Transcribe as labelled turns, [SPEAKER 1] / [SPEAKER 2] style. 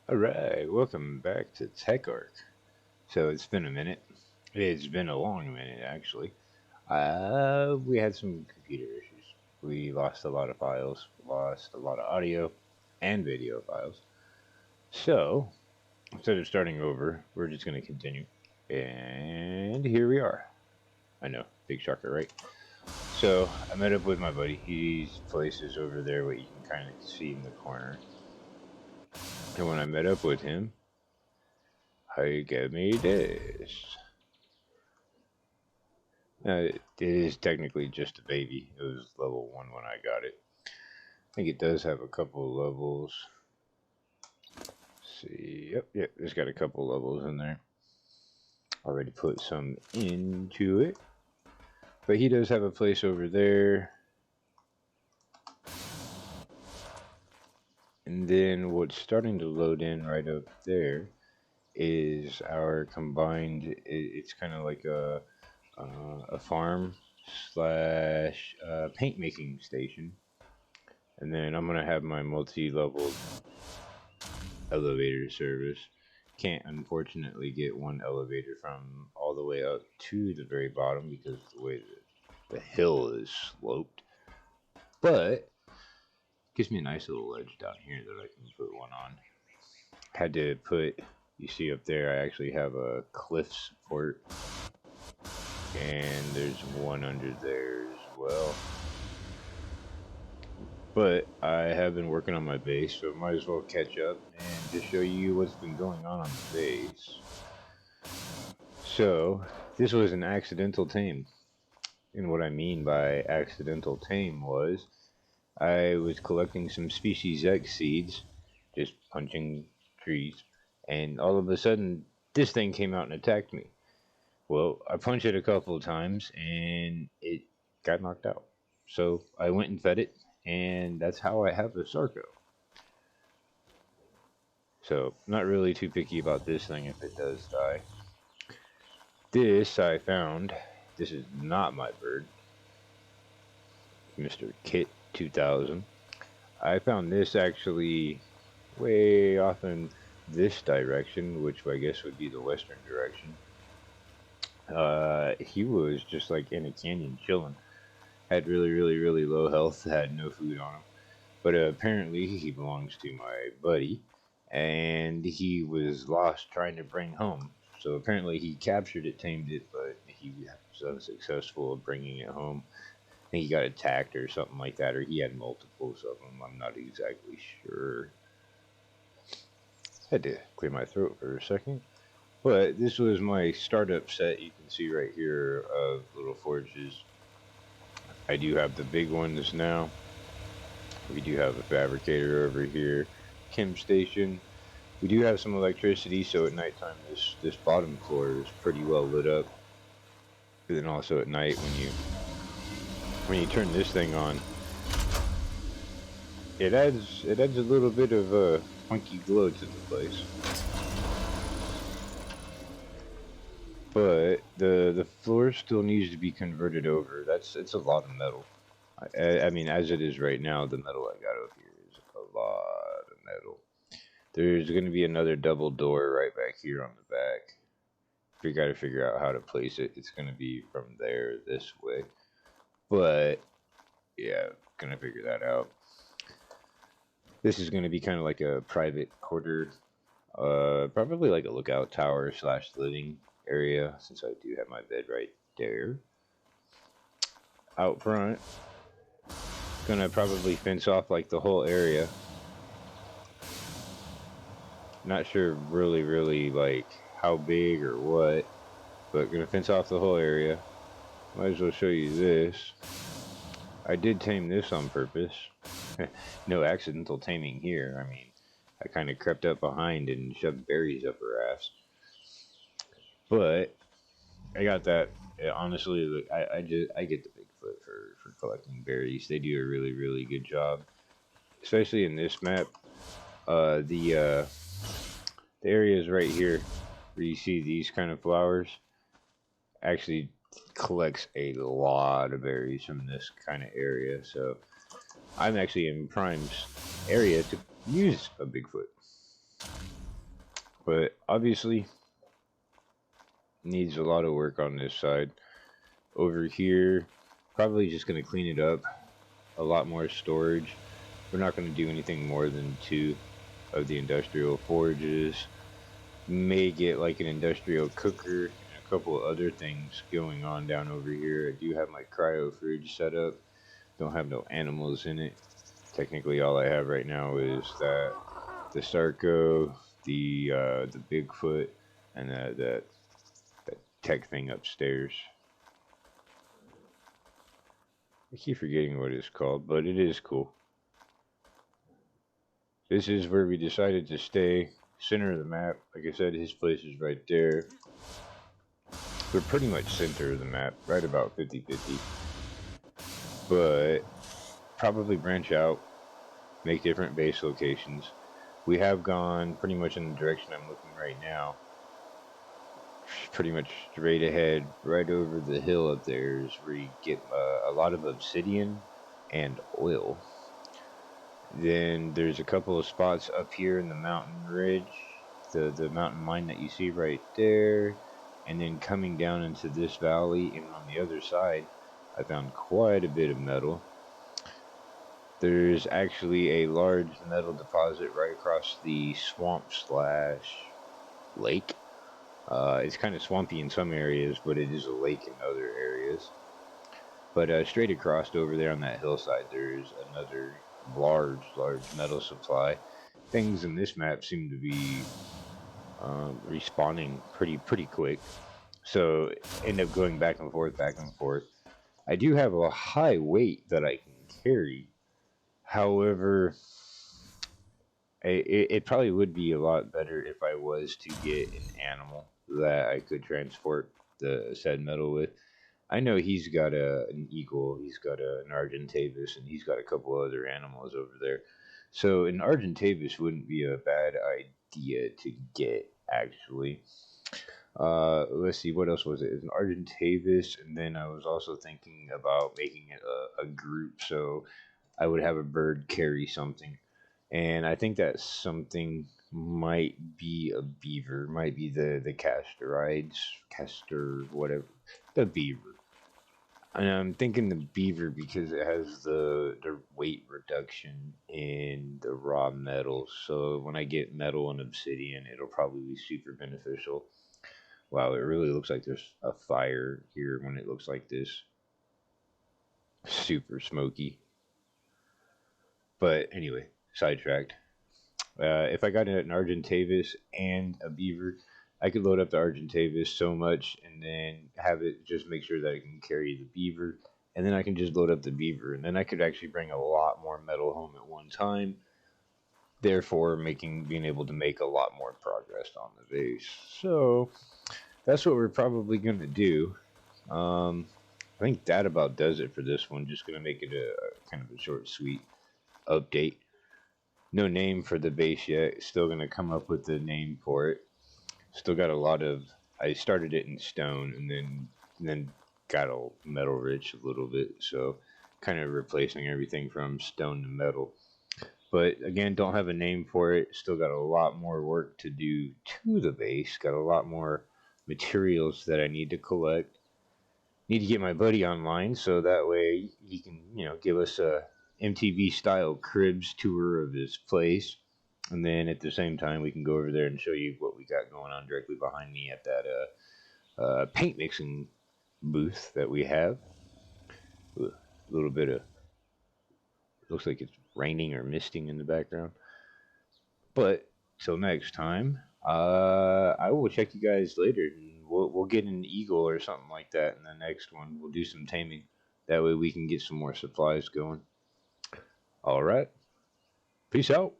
[SPEAKER 1] Alright, welcome back to ARK. So it's been a minute. It's been a long minute, actually. We had some computer issues. We lost a lot of files, lost a lot of audio and video files. So, instead of starting over, we're just going to continue. And here we are. I know, big shocker, right? So, I met up with my buddy. His place is over there, what you can kind of see in the corner. And when I met up with him, he gave me this. It is technically just a baby. It was level 1 when I got it. I think it does have a couple of levels. Let's see, yep, it's got a couple levels in there. Already put some into it. But he does have a place over there. And then what's starting to load in right up there is our combined, it's kind of like a farm slash paint making station. And then I'm going to have my multi-level elevator service. Can't unfortunately get one elevator from all the way up to the very bottom because of the way the hill is sloped. But gives me a nice little ledge down here that I can put one on. Had to put, you see up there, I actually have a cliff support. And there's one under there as well. But I have been working on my base, so I might as well catch up and just show you what's been going on the base. So, this was an accidental tame. And what I mean by accidental tame was I was collecting some Species X seeds, just punching trees, and all of a sudden this thing came out and attacked me. Well, I punched it a couple of times and it got knocked out. So I went and fed it, and that's how I have the Sarco. So, not really too picky about this thing if it does die. This I found. This is not my bird. Mr. Kit 2000. I found this actually way off in this direction, which I guess would be the western direction. He was just like in a canyon chilling. Had really low health, had no food on him. But apparently he belongs to my buddy, and he was lost trying to bring home. So apparently he captured it, tamed it, but he was unsuccessful in bringing it home. I think he got attacked or something like that, or he had multiples of them. I'm not exactly sure. Had to clear my throat for a second. But this was my startup set. You can see right here of little forges. I do have the big ones now. We do have a fabricator over here, chem station. We do have some electricity, so at nighttime this bottom floor is pretty well lit up. And then also at night when you turn this thing on, it adds a little bit of a funky glow to the place. But the floor still needs to be converted over. It's a lot of metal. I mean, as it is right now, the metal I got over here is a lot of metal. There's going to be another double door right back here on the back. We got to figure out how to place it. It's going to be from there this way. But, yeah, going to figure that out. This is going to be kind of like a private quarter. Probably like a lookout tower slash living area, since I do have my bed right there. Out front, gonna probably fence off like the whole area. Not sure really like how big or what, but gonna fence off the whole area. Might as well show you this. I did tame this on purpose. No accidental taming here. I mean, I kind of crept up behind and shoved berries up her ass. But I got that. Honestly, I get the Bigfoot for collecting berries. They do a really good job, especially in this map. The areas right here where you see these kind of flowers actually collects a lot of berries from this kind of area. So I'm actually in Prime's area to use a Bigfoot. But obviously, needs a lot of work on this side. Over here, probably just going to clean it up. A lot more storage. We're not going to do anything more than 2 of the industrial forages. May get like an industrial cooker and a couple of other things going on down over here. I do have my cryo fridge set up. Don't have no animals in it. Technically, all I have right now is the Sarco, the Bigfoot, and that tech thing upstairs. I keep forgetting what it's called, but it is cool. This is where we decided to stay. Center of the map. Like I said, his place is right there. We're pretty much center of the map, right about 50-50. But probably branch out, make different base locations. We have gone pretty much in the direction I'm looking right now. Pretty much straight ahead, right over the hill up there is where you get a lot of obsidian and oil. Then there's a couple of spots up here in the mountain ridge, the mountain line that you see right there, and then coming down into this valley and on the other side, I found quite a bit of metal. There's actually a large metal deposit right across the swamp slash lake. It's kind of swampy in some areas, but it is a lake in other areas. But straight across over there on that hillside, there's another large metal supply. Things in this map seem to be respawning pretty quick, so end up going back and forth, back and forth. I do have a high weight that I can carry. However, it probably would be a lot better if I was to get an animal that I could transport the said metal with. I know he's got an eagle, he's got an Argentavis, and he's got a couple other animals over there. So an Argentavis wouldn't be a bad idea to get, actually. Let's see, what else was it? It was an Argentavis, and then I was also thinking about making it a group, so I would have a bird carry something. And I think that something might be a beaver, might be the castorides, castor, whatever, the beaver. And I'm thinking the beaver because it has the weight reduction in the raw metals. So when I get metal and obsidian, it'll probably be super beneficial. Wow, it really looks like there's a fire here when it looks like this. Super smoky. But anyway, sidetracked. If I got an Argentavis and a beaver, I could load up the Argentavis so much and then have it just make sure that I can carry the beaver. And then I can just load up the beaver. And then I could actually bring a lot more metal home at one time. Therefore, being able to make a lot more progress on the base. So, that's what we're probably going to do. I think that about does it for this one. Just going to make it a kind of a short, sweet update. No name for the base yet. Still going to come up with the name for it. Still got a lot of. I started it in stone and then got a metal rich a little bit. So kind of replacing everything from stone to metal. But again, don't have a name for it. Still got a lot more work to do to the base. Got a lot more materials that I need to collect. Need to get my buddy online so that way he can, give us a MTV style cribs tour of his place. And then at the same time, we can go over there and show you what we got going on directly behind me at that paint mixing booth that we have. A little bit of, looks like it's raining or misting in the background. But till next time, I will check you guys later. And we'll get an eagle or something like that in the next one. We'll do some taming. That way we can get some more supplies going. All right. Peace out.